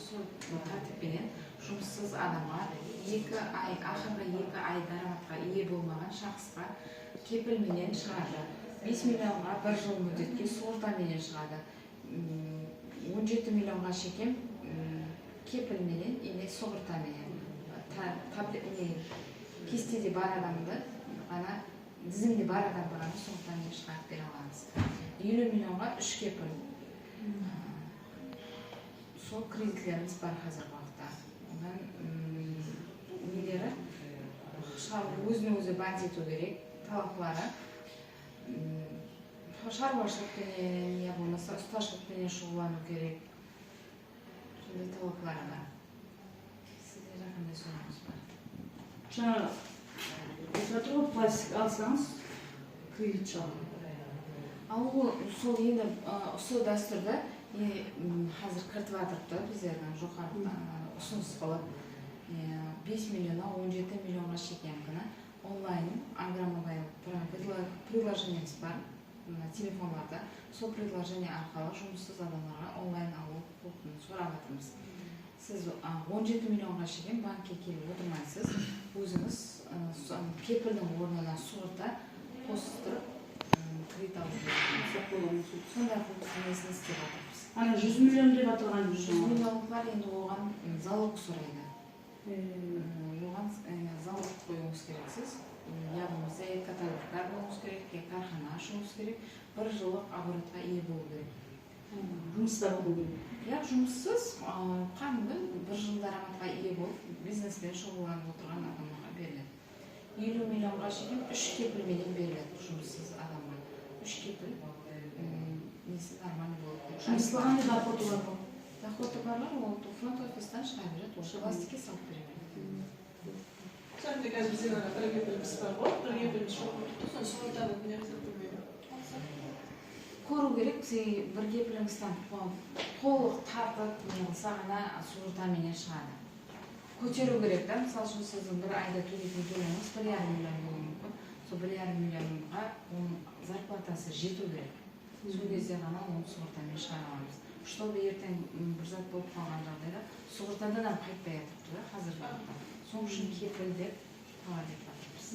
сол тәртіппенен жұмыссыз адамға 2 ай, ақырғы 2 ай дараматқа ие болмаған шақсқа кепілменен шығады. 5 миллионға 1 жыл мүддетке субсидиямен шығады. 17 миллионға шекем кепілменен, субсидиямен. Кестеде бар адамды ғана, тізімде бар адамды ғана субсидиямен шығарып бере аламыз. 50 миллионға 3 кепіл. Сол кредитлеріміз бар қазір уақытта. Одан нелері өзін-өзі бәнз ету керек, талаплары. Шаруашылықпенен, я болмаса ұсташылықпенен шұғылану керек. Сондай талаплары бар. Сіздер қандай сұрағыңыз бар? Жаңа айтып пластик алсаңыз кредит шығады. Ал сол енді ұсыл дәстүрді қазір кіртіп жатырыпты біздердің жоғары ұсыныс қылып 5 миллионға 17 миллионға шекемкіні онлайн агромобайл приложениеміз бар телефонларда. Сол приложение арқылы жұмыссыз адамдарға онлайн алу құқығын сұрап жатырмыз. Сіз 17 миллионға шеген банкке келіп отырмайсыз. Өзіңіз кепілдің орнына субсидия қостырып кредит алып бересіз. Сондай несін істеп жатырмыз. Ана 100 миллион деп аталған 100 миллион бар, енді оған залог сұрайды. Оған залог қоюыңыз керексіз. Я болмаса каталогтар болуыңыз керек, кархана ашуыңыз керек, 1 жылдық оборотқа ие болу керек. Жұмыста болу керек. Я жұмыссыз, қанды 1 жыл дараматқа ие болып, бизнеспен шұғылданып отырған адамға беріледі. 50 миллионға шейін 3 кепілменен беріледі жұмыссыз адамға. 3 кепіл несі нормальный болып. Жұмысқа қандай доходы бар ғой? Доходы барлар, ол фронт офистан шыға береді, ол пластикке салып береді. Сәнде қазір бізден бір кепіліміз бар ғой, бір кепіліміз жоқ тұрды, соны сұрайтады, не қызық білмейді. Көру керек, бір кепіліңізден қолық тартып, сағына субсидиямен шығады. Көтеру керек да, мысалы үшін сіздің бір айда төлейтін төлеміңіз 1,5 миллион болуы мүмкін. Сол 1,5 миллионға оның зарплатасы жету керек. Сол кезде ғана оны субсидиямен шығара аламыз. Чтобы ертең бір зат болып қалған жағдайда субсидиядан қайтпай жатырды да қазіргі уақытта. Сол үшін кепіл деп талап етіп жатырмыз.